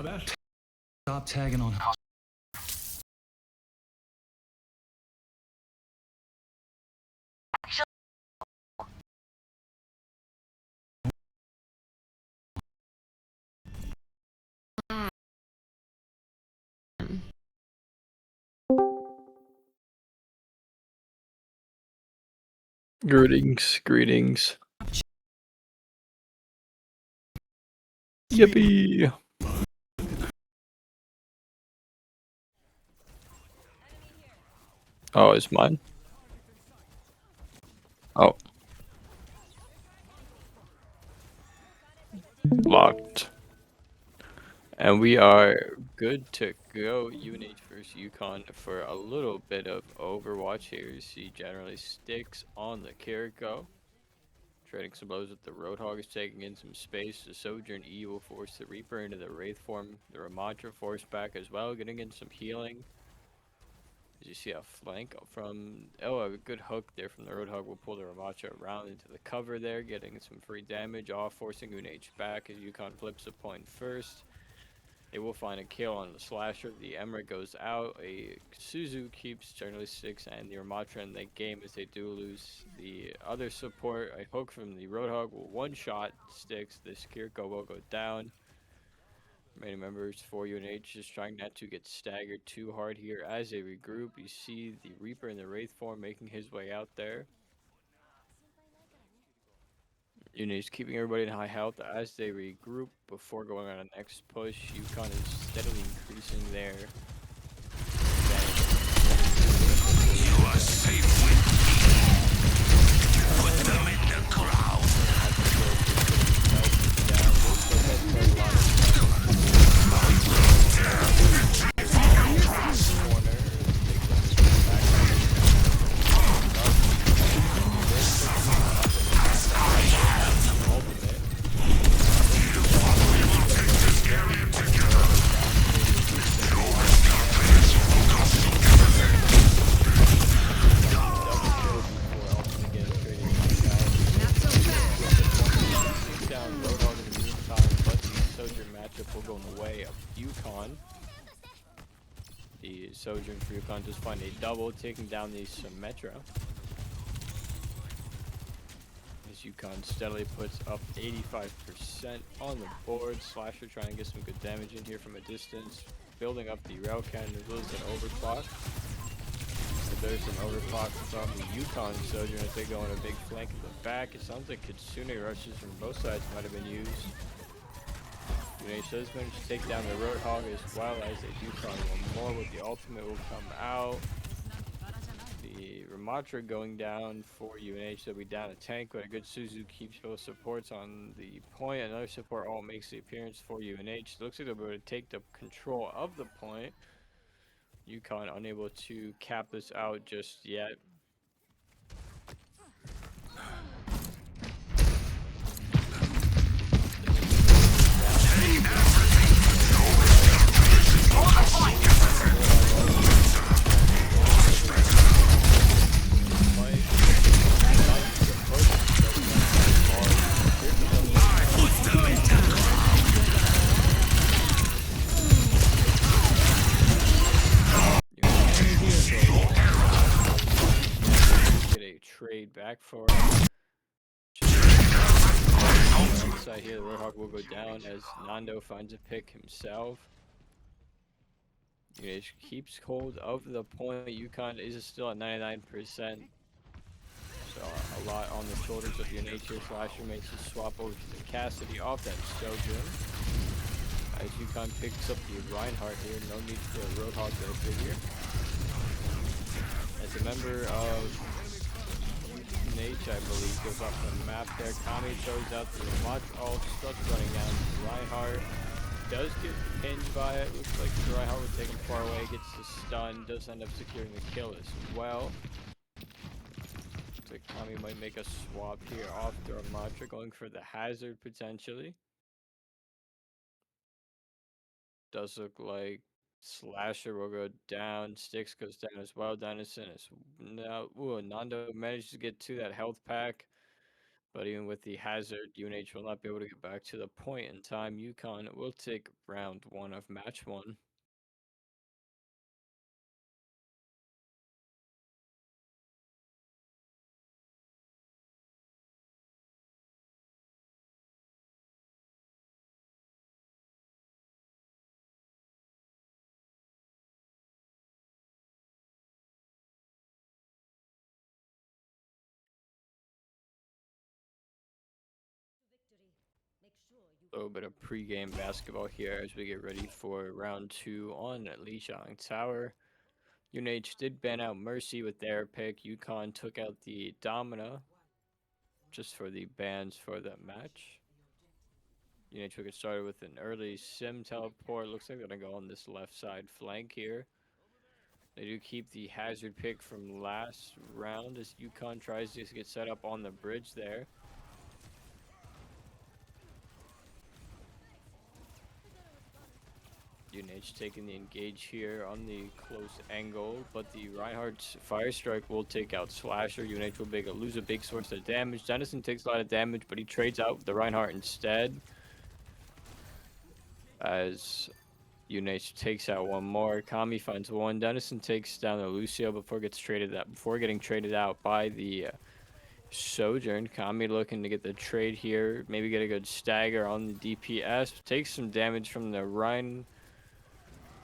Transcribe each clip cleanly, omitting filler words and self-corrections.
haber? Stop tagging on. Greetings, greetings. Yippee! Oh, it's mine? Oh. Locked. And we are good to go. UNH versus Yukon for a little bit of Overwatch here. You see generally sticks on the Kiriko. Trading some blows with the Roadhog is taking in some space. The Sojourn E will force the Reaper into the Wraith form. The Ramantra force back as well, getting in some healing. As you see a flank from, a good hook there from the Roadhog will pull the Ramantra around into the cover there, getting some free damage off, forcing UNH back as Yukon flips a point first. They will find a kill on the Slasher. The Emra goes out. A Suzu keeps generally sticks and the Ramantra in that game as they do lose the other support. A hook from the Roadhog will one-shot sticks. The Kiriko will go down. Remaining members for UNH just trying not to get staggered too hard here as they regroup. You see the Reaper in the Wraith form making his way out there. UNH keeping everybody in high health as they regroup before going on a next push. Yukon is steadily increasing their advantage. You are safe with me. Put them in the crowd. The Sojourn for Yukon just find a double, taking down the Symmetra. As Yukon steadily puts up 85% on the board. Slasher trying to get some good damage in here from a distance. Building up the rail cannon as well as an overclock. But there's an overclock from the Yukon Sojourn as they go on a big flank in the back. It sounds like Kitsune rushes from both sides might have been used. UNH does manage to take down the Roadhog as well as they do try one more, with the ultimate will come out. The Ramantra going down for UNH, they'll be down a tank, but a good Suzu keeps both supports on the point. Another support all makes the appearance for UNH. Looks like they'll be able to take the control of the point. Yukon unable to cap this out just yet. Trade back for it. Inside here, the Roadhog will go down as Nando finds a pick himself. UNH keeps hold of the point. Yukon is still at 99%. So a lot on the shoulders of UNH here. Slasher makes a swap over to the Cassidy off that Sojourn. As Yukon picks up the Reinhardt here, no need for a Roadhog to figure. As a member of UNH, I believe, goes off the map there. Kami throws out the Watch ult, starts running down Reinhardt. Does get pinned by it. Looks like the Reinhardt was taken far away, gets the stun, does end up securing the kill as well. Looks like Kami might make a swap here off the Ramantra, going for the hazard potentially. Does look like Slasher will go down, Styx goes down as well. Dynastin is now. Ooh, Nando managed to get to that health pack. But even with the hazard, UNH will not be able to get back to the point in time. UConn will take round 1 of match 1. A little bit of pregame basketball here as we get ready for round 2 on Lijiang Tower. UNH did ban out Mercy with their pick. UConn took out the Domina just for the bans for that match. UNH will get started with an early sim teleport. Looks like they're going to go on this left side flank here. They do keep the hazard pick from last round as UConn tries to get set up on the bridge there. UNH taking the engage here on the close angle, but the Reinhardt's fire strike will take out Slasher. UNH will lose a big source of damage. Dennison takes a lot of damage, but he trades out the Reinhardt instead. As UNH takes out one more. Kami finds one. Dennison takes down the Lucio before getting traded out by the Sojourn. Kami looking to get the trade here. Maybe get a good stagger on the DPS. Takes some damage from the Rhine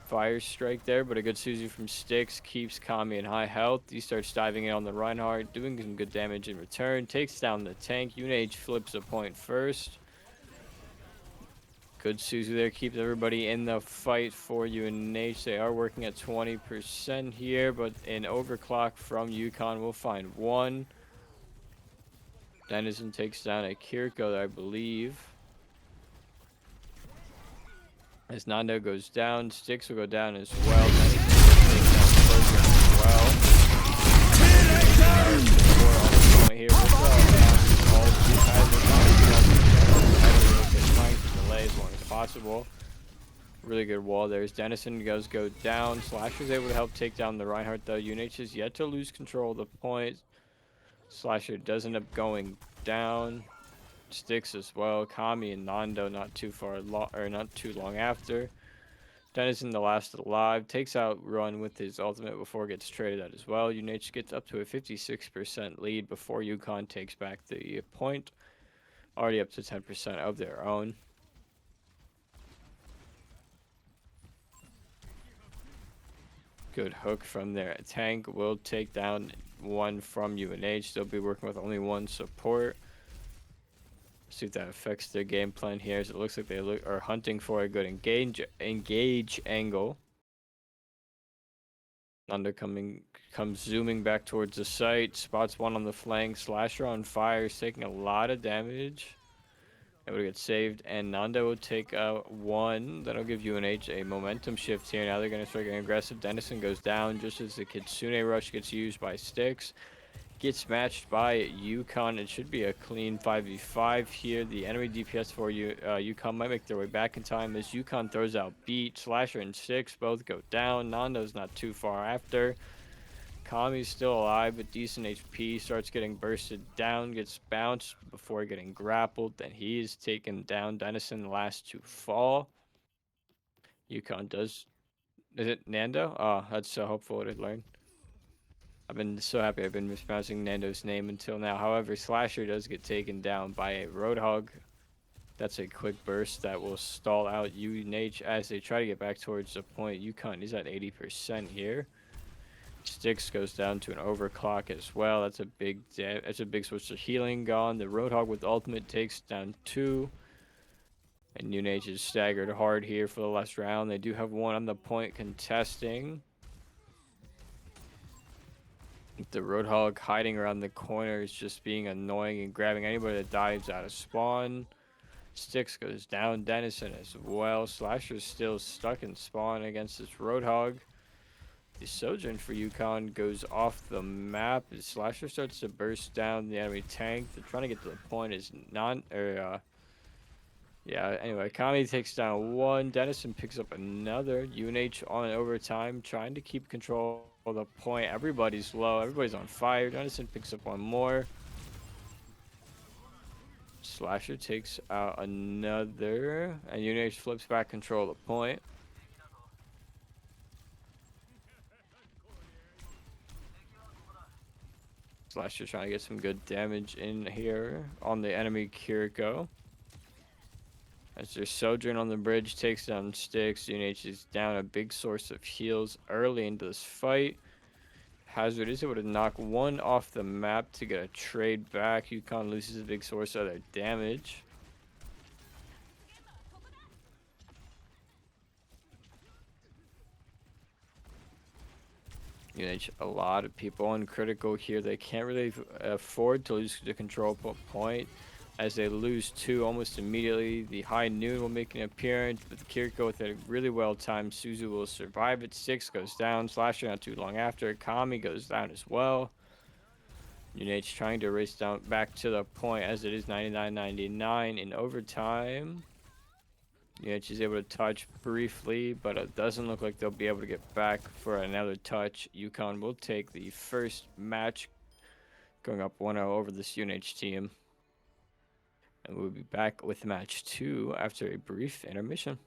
fire strike there, but a good Suzu from Styx keeps Kami in high health. He starts diving in on the Reinhardt, doing some good damage in return. Takes down the tank. UNH flips a point first. Good Suzu there, keeps everybody in the fight for UNH. They are working at 20% here, but an overclock from UConn will find one. Dennison takes down a Kiriko, I believe. As Nando goes down, Styx will go down as well. Dennison will take down Sojourn as well. Here with all two guys are delay as long as possible. Really good wall there. As Dennison does go down, Slasher's able to help take down the Reinhardt though. UNH is yet to lose control of the point. Slasher does end up going down. Styx as well. Kami and Nando not too long after. Dennison the last alive, takes out Run with his ultimate before it gets traded out as well. UNH gets up to a 56% lead before UConn takes back the point. Already up to 10% of their own. Good hook from their tank. Will take down one from UNH. They'll be working with only one support. See if that affects their game plan here. As it looks like they are hunting for a good engage angle. Nando comes zooming back towards the site. Spots one on the flank. Slasher on fire. Is taking a lot of damage. Able to get saved, and Nando will take out one. That'll give UNH a momentum shift here. Now they're going to start getting aggressive. Dennison goes down just as the Kitsune rush gets used by Styx. Gets matched by UConn. It should be a clean 5v5 here. The enemy DPS for UConn might make their way back in time as UConn throws out Beat. Slasher and Styx both go down. Nando's not too far after. Kami's still alive, but decent HP, starts getting bursted down, gets bounced before getting grappled. Then he is taken down. Dennison, the last to fall. UConn does. Is it Nando? Oh, that's so hopeful to learn. I've been so happy I've been mispronouncing Nando's name until now. However, Slasher does get taken down by a Roadhog. That's a quick burst that will stall out UNH as they try to get back towards the point. UConn is at 80% here. Styx goes down to an overclock as well. That's a big switch to healing gone. The Roadhog with ultimate takes down two. And UNH is staggered hard here for the last round. They do have one on the point contesting. The Roadhog hiding around the corner is just being annoying and grabbing anybody that dives out of spawn. Styx goes down. Dennison as well. Slasher's still stuck in spawn against this Roadhog. The Sojourn for UConn goes off the map as Slasher starts to burst down the enemy tank. They're trying to get to the point is anyway, Kami takes down one. Dennison picks up another. UNH on overtime, trying to keep control of the point. Everybody's low. Everybody's on fire. Dennison picks up one more. Slasher takes out another, and UNH flips back control of the point. Slasher trying to get some good damage in here on the enemy Kiriko. As their Sojourn on the bridge takes down Sticks, UNH is down a big source of heals early into this fight. Hazard is able to knock one off the map to get a trade back. Yukon loses a big source of their damage. UNH, a lot of people on critical here. They can't really afford to lose the control point. As they lose two almost immediately, the High Noon will make an appearance, but the Kiriko with a really well timed Suzu will survive it. Six goes down, Slasher not too long after. Kami goes down as well. UNH trying to race down back to the point as it is 99-99 in overtime. UNH is able to touch briefly, but it doesn't look like they'll be able to get back for another touch. Yukon will take the first match, going up 1-0 over this UNH team. And we'll be back with match 2 after a brief intermission.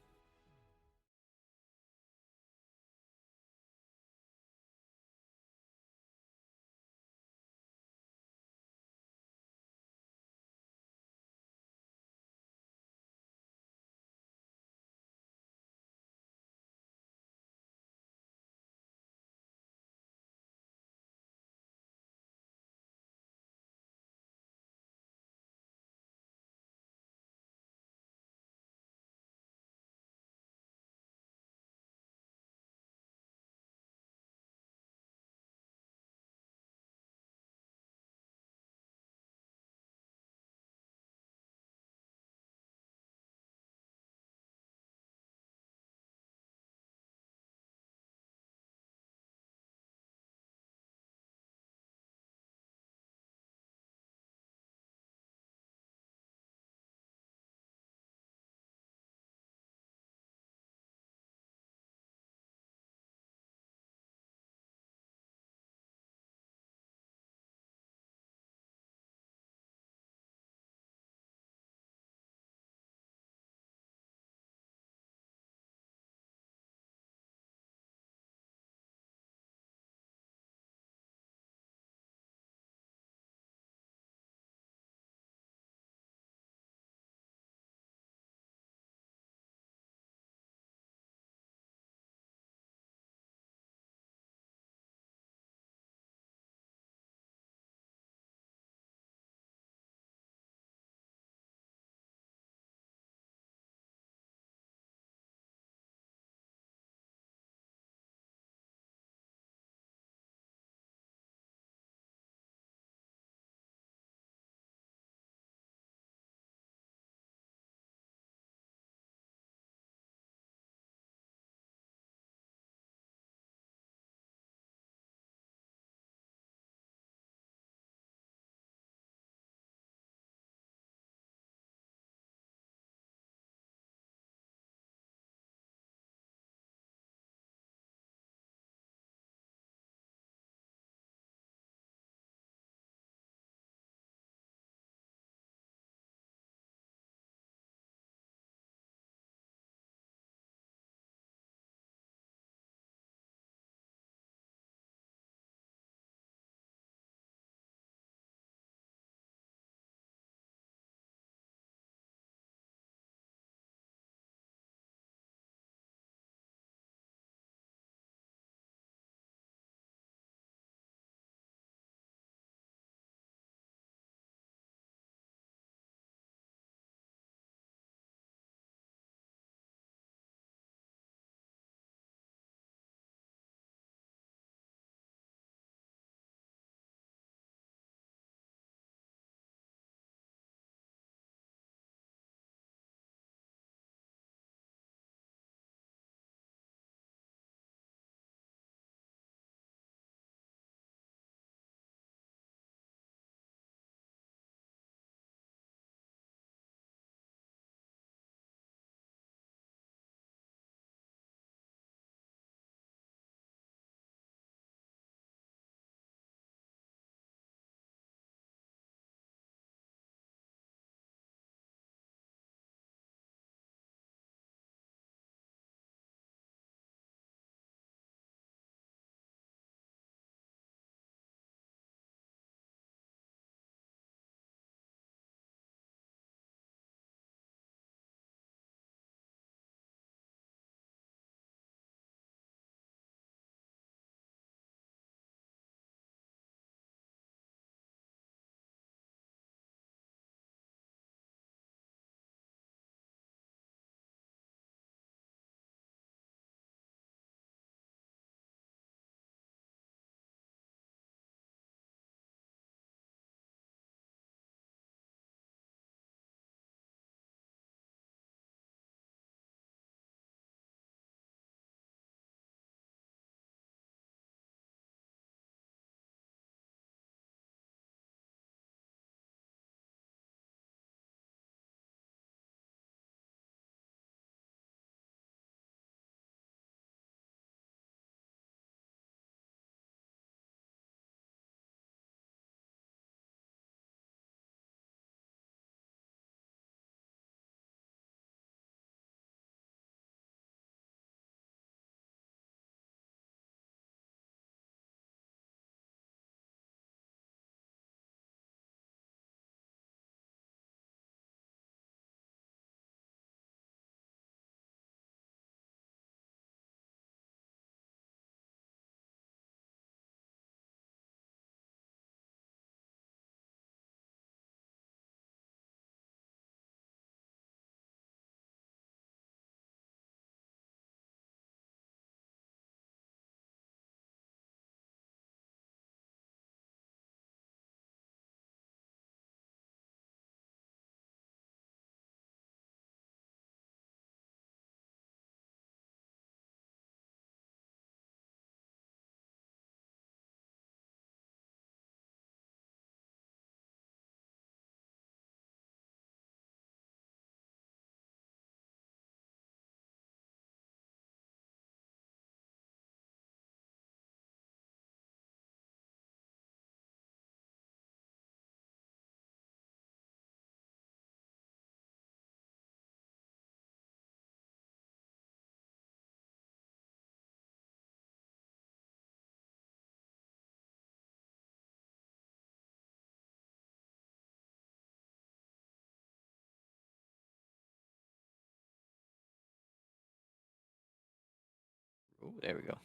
There we go.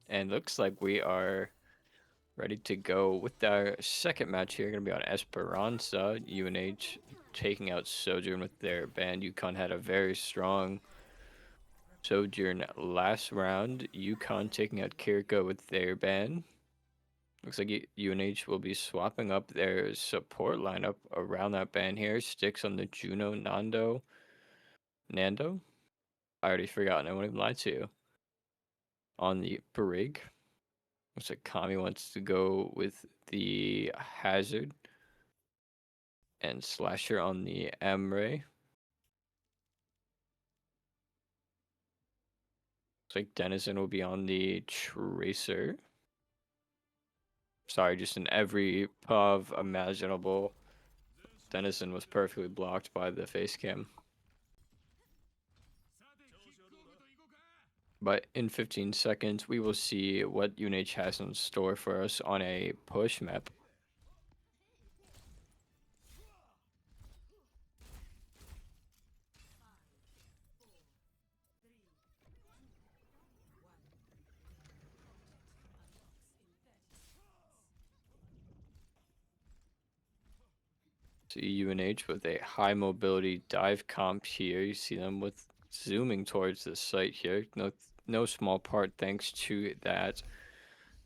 And looks like we are ready to go with our second match here. Going to be on Esperanza. UNH taking out Sojourn with their band. UConn had a very strong Sojourn last round. UConn taking out Kiriko with their band. Looks like UNH will be swapping up their support lineup around that band here. Sticks on the Juno Nando? I already forgotten. I won't even lie to you. On the Brig. Looks like Kami wants to go with the Hazard. And Slasher on the Emre. Looks like Denizen will be on the Tracer. Sorry, just in every POV imaginable. Denizen was perfectly blocked by the face cam. But in 15 seconds, we will see what UNH has in store for us on a push map. See UNH with a high mobility dive comp here. You see them with zooming towards the site here. No small part thanks to that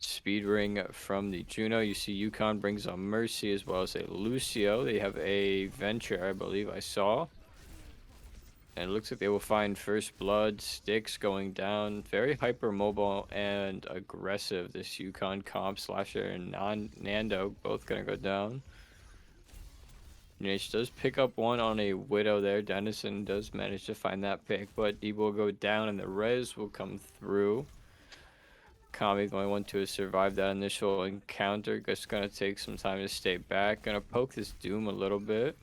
speed ring from the Juno. You see UConn brings a Mercy as well as a Lucio. They have a Venture, I believe I saw. And it looks like they will find first blood. Sticks going down. Very hypermobile and aggressive. This UConn comp. Slasher and Nando both gonna go down. UNH does pick up one on a Widow there. Dennison does manage to find that pick, but he will go down and the res will come through. Kami, the only one to survive that initial encounter. Just gonna take some time to stay back. Gonna poke this Doom a little bit.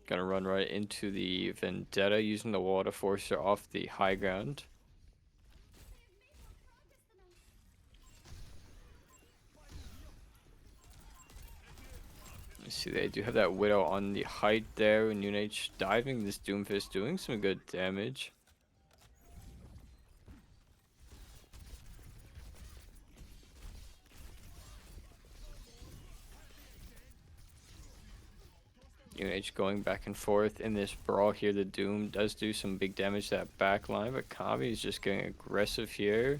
Gonna run right into the Vendetta using the wall to force her off the high ground. You see they do have that Widow on the height there, and UNH diving this Doomfist, doing some good damage. UNH going back and forth in this brawl here. The Doom does do some big damage to that back line, but Kami is just getting aggressive here.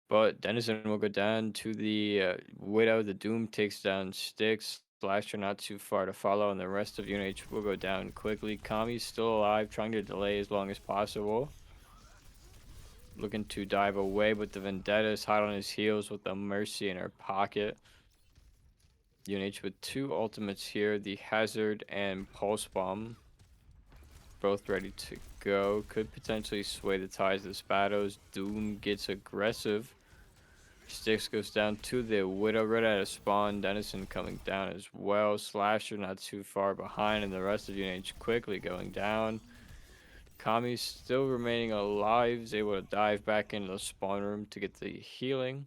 But Denizen will go down to the Widow. The Doom takes down Sticks. Slasher not too far to follow, and the rest of UNH will go down quickly. Kami's still alive, trying to delay as long as possible. Looking to dive away, but the Vendetta is hot on his heels with the Mercy in her pocket. UNH with two ultimates here, the Hazard and Pulse Bomb. Both ready to go. Could potentially sway the tides of this battle. Doom gets aggressive. Sticks goes down to the Widow right out of spawn. Dennison coming down as well. Slasher not too far behind, and the rest of UNH quickly going down. Kami still remaining alive. Is able to dive back into the spawn room to get the healing.